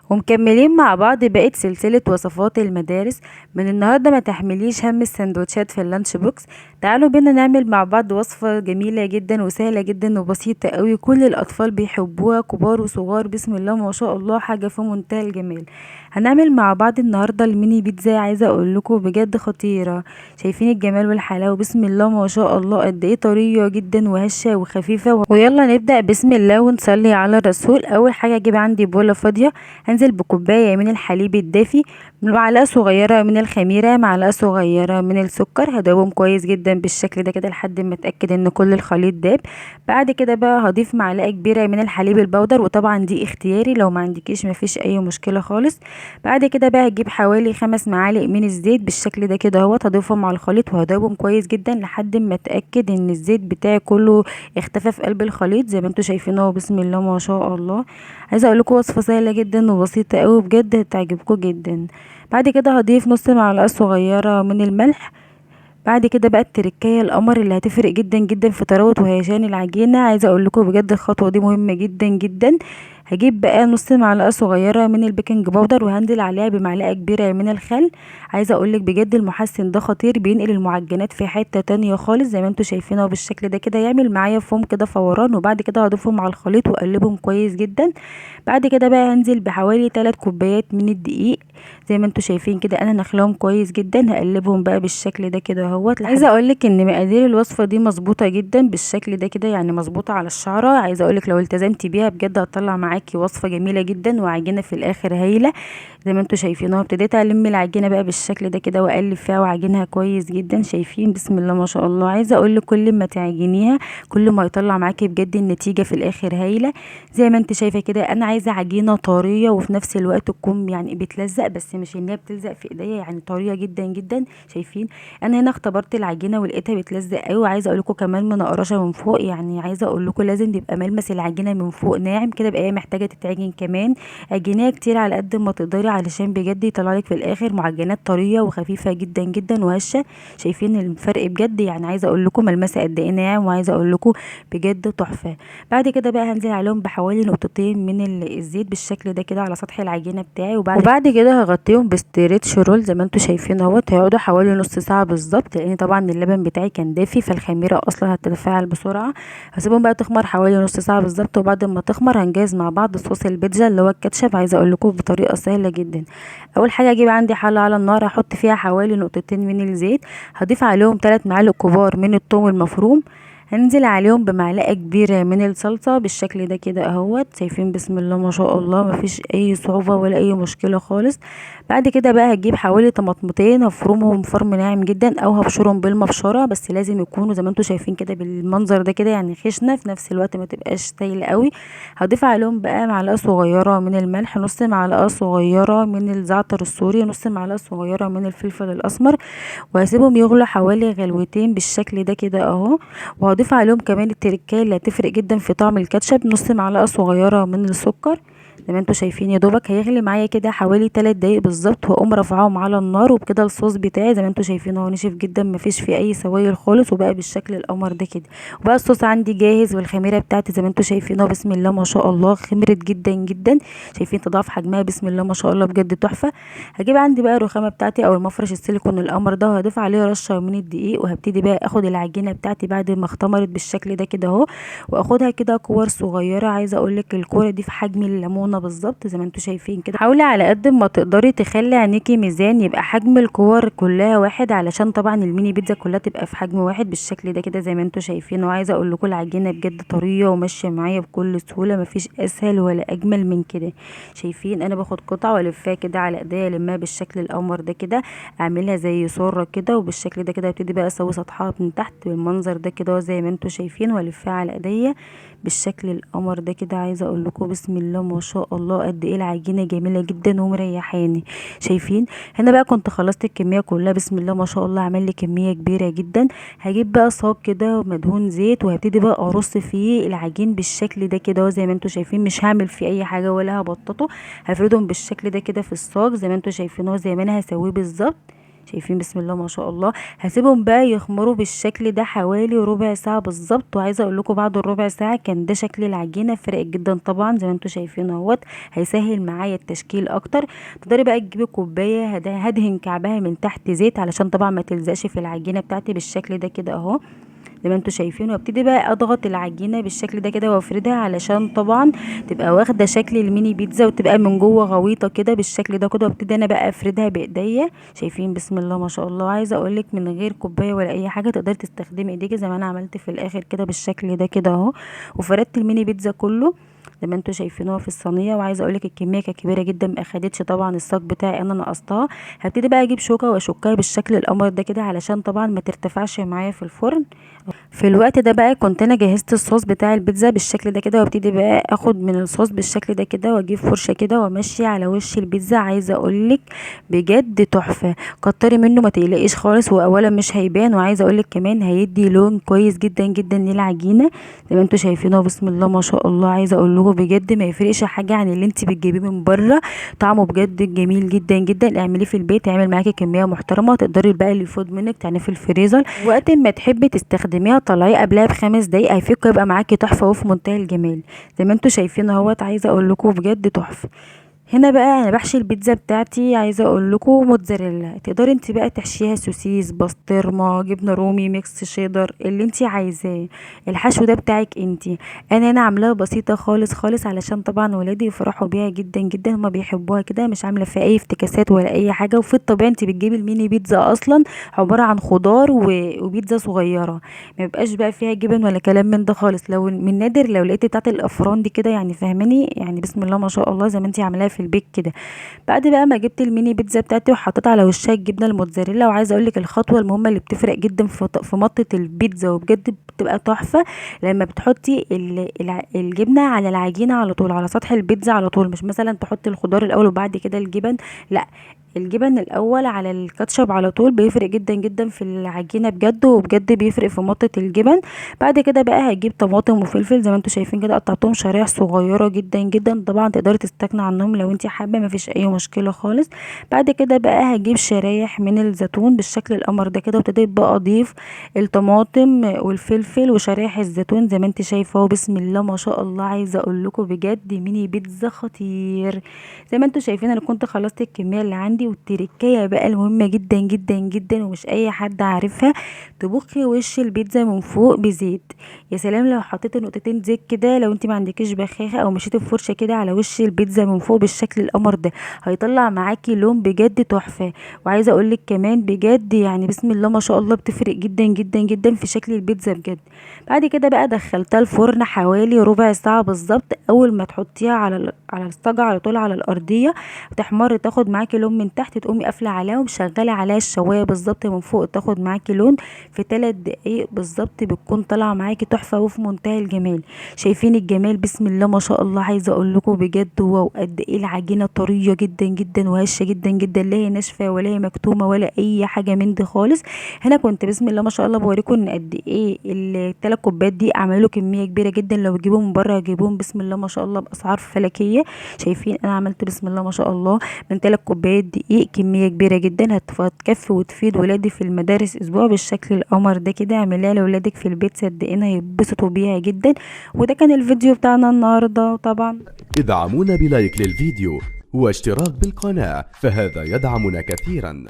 ومكملين مع بعض بقية سلسلة وصفات المدارس. من النهاردة ما تحمليش هم السندوتشات في اللانش بوكس. تعالوا بينا نعمل مع بعض وصفة جميلة جدا وسهلة جدا وبسيطة قوي، كل الأطفال بيحبوها كبار وصغار، بسم الله ما شاء الله، حاجة في منتهى الجمال. هنعمل مع بعض النهاردة الميني بيتزا، عايزة اقول لكم بجد خطيرة. شايفين الجمال والحلاوة، بسم الله ما شاء الله، قد ايه طرية جدا وهشة وخفيفة. ويلا نبدأ بسم الله ونصلي على الرسول. اول حاجة اجيب عندي بولة فاضية، هنزل بكوباية من الحليب الدافي، معلقة صغيرة من الخميرة، معلقة صغيرة من السكر، هدوبهم كويس جدا بالشكل ده كده لحد ما اتأكد ان كل الخليط داب. بعد كده بقى هضيف معلقة كبيرة من الحليب البودر، وطبعا دي اختياري، لو ما عندكيش مفيش اي مشكلة خالص. بعد كده بقى هجيب حوالي 5 معالق من الزيت بالشكل ده كده اهوت، هضيفهم على الخليط وهدوبهم كويس جدا لحد ما اتأكد ان الزيت بتاعي كله اختفى في قلب الخليط زي ما انتوا شايفين اهو، بسم الله ما شاء الله. عايزه اقول لكم وصفه سهله جدا وبسيطه قوي، بجد هتعجبكم جدا. بعد كده هضيف نص معلقه صغيره من الملح. بعد كده بقى التركية القمر اللي هتفرق جدا جدا في طراوة وهيجان العجينة، عايزة اقول لكم بجد الخطوة دي مهمة جدا جدا. هجيب بقى نص معلقة صغيرة من البيكنج باودر وهنزل عليها بمعلقة كبيرة من الخل. عايزة اقولك بجد المحسن ده خطير، بينقل المعجنات في حتة تانية خالص زي ما انتوا شايفينه بالشكل ده كده، يعمل معايا فوم كده فوران. وبعد كده هضيفهم على الخليط واقلبهم كويس جدا. بعد كده بقى هنزل بحوالي 3 كوبايات من الدقيق زي ما انتوا شايفين كده، انا نخلاهم كويس جدا، هقلبهم بقى بالشكل ده كده اهوت. عايزه اقولك ان مقادير الوصفه دي مظبوطه جدا بالشكل ده كده، يعني مظبوطه على الشعره. عايزه اقولك لو التزمتي بيها بجد هتطلع معاكي وصفه جميله جدا وعجينه في الاخر هايله زي ما انتوا شايفين اهو. ابتديت الم العجينه بقى بالشكل ده كده واقلب فيها واعجنها كويس جدا، شايفين بسم الله ما شاء الله. عايزه اقولك كل ما تعجنيها كل ما يطلع معاكي بجد النتيجه في الاخر هايله زي ما انت شايفه كده. انا عايزه عجينه طريه وفي نفس الوقت تكون يعني بتلزق، بس مش ان هي بتلزق في ايديا، يعني طريه جدا جدا. شايفين انا هنا اختبرت العجينه ولقيتها بتلزق قوي. وعايزه اقول لكم كمان منقرشه من فوق، يعني عايزه اقول لكم لازم يبقى ملمس العجينه من فوق ناعم كده، بقى هي محتاجه تتعجن كمان. عجينيها كتير على قد ما تقدري علشان بجد يطلع لك في الاخر معجنات طريه وخفيفه جدا جدا وهشه. شايفين الفرق بجد، يعني عايزه اقول لكم ملمسها قد ايه ناعم، وعايزه اقول لكم بجد تحفه. بعد كده بقى هنزل عليهم بحوالي نقطتين من الزيت بالشكل ده كده على سطح العجينه بتاعي. وبعد كده هغطيهم بستريتش رول زي ما انتوا شايفين اهوت، هيقعدوا حوالي نص ساعه بالظبط، لان طبعا اللبن بتاعي كان دافي فالخميره اصلا هتتفاعل بسرعه. هسيبهم بقى تخمر حوالي نص ساعه بالظبط، وبعد ما تخمر هنجهز مع بعض صوص البيتزا اللي هو الكاتشب. عايزه اقول لكم بطريقه سهله جدا. اول حاجه اجيب عندي حله على النار، احط فيها حوالي نقطتين من الزيت، هضيف عليهم 3 معالق كبار من الثوم المفروم، هنزل عليهم بمعلقه كبيره من الصلصه بالشكل ده كده اهوت. شايفين بسم الله ما شاء الله، مفيش اي صعوبه ولا اي مشكله خالص. بعد كده بقى هجيب حوالي طماطمتين هفرمهم فرم ناعم جدا او هبشرهم بالمبشره، بس لازم يكونوا زي ما انتوا شايفين كده بالمنظر ده كده، يعني خشنه في نفس الوقت ما تبقاش سايله قوي. هضيف عليهم بقى معلقه صغيره من الملح، نص معلقه صغيره من الزعتر السوري، نص معلقه صغيره من الفلفل الاسمر، وهسيبهم يغلوا حوالي غلوتين بالشكل ده كده اهو. وهضيف عليهم كمان التركية اللي هتفرق جدا في طعم الكاتشب، نص معلقة صغيرة من السكر زي ما انتوا شايفين. يا دوبك هيغلي معايا كده حوالي 3 دقايق بالظبط، واقوم رافعاهم على النار. وبكده الصوص بتاعي زي ما انتوا شايفين هو نشف جدا، مفيش فيه اي سوائل خالص، وبقى بالشكل القمر ده كده. وبقى الصوص عندي جاهز، والخميره بتاعتي زي ما انتوا شايفين بسم الله ما شاء الله خمرت جدا جدا. شايفين تضاعف حجمها بسم الله ما شاء الله، بجد تحفه. هجيب عندي بقى الرخامه بتاعتي او المفرش السيليكون القمر ده، وهضيف عليه رشه من الدقيق، وهبتدي بقى اخد العجينه بتاعتي بعد ما اختمرت بالشكل ده كده اهو، واخدها كده كور صغيره. عايزه اقولك الكوره دي في حجم الليمونه بالظبط زي ما انتوا شايفين كده. حاولي على قد ما تقدري تخلي عينيكي ميزان، يبقى حجم الكور كلها واحد، علشان طبعا الميني بيتزا كلها تبقى في حجم واحد بالشكل ده كده زي ما انتوا شايفين. وعايزه اقول لكم العجينه بجد طريه وماشيه معايا بكل سهوله، مفيش اسهل ولا اجمل من كده. شايفين انا باخد قطعه والفها كده على ايديا، المها بالشكل القمر ده كده، اعملها زي سره كده، وبالشكل ده كده ابتدي بقى اسوي سطحها من تحت بالمنظر ده كده زي ما انتوا شايفين، والفها على ايديا بالشكل القمر ده كده. عايزه اقول لكم بسم الله ما شاء الله قد ايه العجينه جميله جدا ومريحاني. شايفين هنا بقى كنت خلصت الكميه كلها بسم الله ما شاء الله، عمل لي كميه كبيره جدا. هجيب بقى صاج كده مدهون زيت، وهبتدي بقى ارص فيه العجين بالشكل ده كده زي ما انتوا شايفين، مش هعمل فيه اي حاجه ولا هبططه، هفردهم بالشكل ده كده في الصاج زي ما انتوا شايفينه زي ما انا هسويه بالظبط. شايفين بسم الله ما شاء الله. هسيبهم بقى يخمروا بالشكل ده حوالي ربع ساعه بالظبط. وعايزه اقول لكم بعد الربع ساعه كان ده شكل العجينه، فرقت جدا طبعا زي ما انتم شايفين اهوت. هيسهل معايا التشكيل اكتر. تقدري بقى تجيبي كوبايه هدهن كعبها من تحت زيت علشان طبعا ما تلزقش في العجينه بتاعتي بالشكل ده كده اهو زي ما انتوا شايفين. وابتدي بقى اضغط العجينه بالشكل ده كده وافردها علشان طبعا تبقى واخده شكل الميني بيتزا وتبقى من جوه غويطه كده بالشكل ده كده. وابتدي انا بقى افردها بايديا. شايفين بسم الله ما شاء الله. عايزه اقولك من غير كوبايه ولا اي حاجه تقدري تستخدمي ايديكي زي ما انا عملت في الاخر كده بالشكل ده كده اهو. وفردت الميني بيتزا كله زي ما انتوا شايفينه في الصينيه. وعايزه اقولك الكميه كانت كبيره جدا ما اخدتش طبعا الصاج بتاعي، انا نقصتها. هبتدي بقى اجيب شوكه واشكها بالشكل القمر ده كده علشان طبعا ما ترتفعش معايا في الفرن. في الوقت ده بقى كنت انا جهزت الصوص بتاع البيتزا بالشكل ده كده. وابتدي بقى اخد من الصوص بالشكل ده كده واجيب فرشه كده وامشي على وش البيتزا. عايزه اقولك بجد تحفه. كتري منه ما تقلقيش خالص، واولا مش هيبان، وعايزه اقولك كمان هيدي لون كويس جدا جدا للعجينه زي ما انتوا شايفينه بسم الله ما شاء الله. عايزه اقول لكم بجد ما يفرقش حاجه عن اللي انت بتجيبيه من بره. طعمه بجد جميل جدا جدا. اعمليه في البيت هيعمل معاكي كميه محترمه. تقدري بقى اللي يفوت منك تعني في الفريزر وقت ما تحبي تستخدميها طلعيه قبلها ب5 دقايق هيفك يبقى معاكي تحفه وفي منتهى الجمال زي ما انتوا شايفين اهوت. عايزه اقول لكم بجد تحفه. هنا بقى انا بحشي البيتزا بتاعتي. عايزه اقول لكم موتزاريلا. تقدري انت بقى تحشيها سوسيس، بسطرمه، جبنه رومي، ميكس شيدر، اللي انت عايزاه. الحشو ده بتاعك انت. انا هنا عاملاها بسيطه خالص خالص علشان طبعا ولادي يفرحوا بيها جدا جدا. هما بيحبوها كده، مش عامله فيها اي افتكاسات ولا اي حاجه. وفي الطبيعه انت بتجيبي الميني بيتزا اصلا عباره عن خضار وبيتزا صغيره، ما بيبقاش بقى فيها جبن ولا كلام من ده خالص. لو من نادر لو لقيتي بتاعت الافران دي كده يعني فاهماني، يعني بسم الله ما شاء الله زي ما انت عاملاها في البيت كده. بعد بقى ما جبت الميني بيتزا بتاعتي وحطيت على وشها الجبنه الموتزاريلا. وعايزه اقول لك الخطوه المهمه اللي بتفرق جدا في مطه البيتزا وبجد بتبقى تحفه لما بتحطي الجبنه على العجينه على طول على سطح البيتزا على طول. مش مثلا تحطي الخضار الاول وبعد كده الجبن، لا، الجبن الاول على الكاتشب على طول. بيفرق جدا جدا في العجينه بجد، وبجد بيفرق في مطه الجبن. بعد كده بقى هجيب طماطم وفلفل زي ما انتم شايفين كده، قطعتهم شرايح صغيره جدا جدا. طبعا تقدري تستغنى عنهم لو انت حابه، مفيش اي مشكله خالص. بعد كده بقى هجيب شرايح من الزيتون بالشكل القمر ده كده. وابتديت بقى اضيف الطماطم والفلفل وشرايح الزيتون زي ما انت شايفه. بسم الله ما شاء الله. عايزه اقول لكم بجد ميني بيتزا خطير زي ما انتم شايفين. انا كنت خلصت الكميه اللي عندي. والتركية بقى المهمة جدا جدا جدا ومش اي حد عارفها، تبخي وش البيتزا من فوق بزيت. يا سلام لو حطيت نقطتين زيت كده، لو انت ما عندكيش بخاخة او مشيتي بفرشة كده على وش البيتزا من فوق بالشكل القمر ده، هيطلع معاكي لون بجد تحفة. وعايزة اقولك كمان بجد يعني بسم الله ما شاء الله بتفرق جدا جدا جدا في شكل البيتزا بجد. بعد كده بقى دخلتها الفرن حوالي ربع ساعة بالظبط. اول ما تحطيها على الصاجة على طول على الارضية تحمر تاخد معاكي لون من تحت، تقومي قافله عليها ومشغله عليها الشوايه بالظبط من فوق تاخد معاكي لون. في 3 دقايق بالظبط بتكون طالعه معاكي تحفه وفي منتهى الجمال. شايفين الجمال بسم الله ما شاء الله. عايزه اقول لكم بجد واو قد ايه العجينه طريه جدا جدا وهشه جدا جدا، لا هي ناشفه ولا هي مكتومه ولا اي حاجه من دي خالص. هنا كنت بسم الله ما شاء الله بوريكم ان قد ايه ال3 كوبايات دي عملوا كميه كبيره جدا. لو تجيبوهم من بره هجيبوهم بسم الله ما شاء الله باسعار فلكيه. شايفين انا عملت بسم الله ما شاء الله من 3 كوبايات دقيق كميه كبيره جدا هتكفي وتفيد ولادي في المدارس اسبوع بالشكل القمر ده كده. اعمليها لاولادك في البيت صدقيني هيتبسطوا بيها جدا. وده كان الفيديو بتاعنا النهارده. طبعا ادعمونا بلايك للفيديو واشتراك بالقناة، فهذا يدعمنا كثيرا.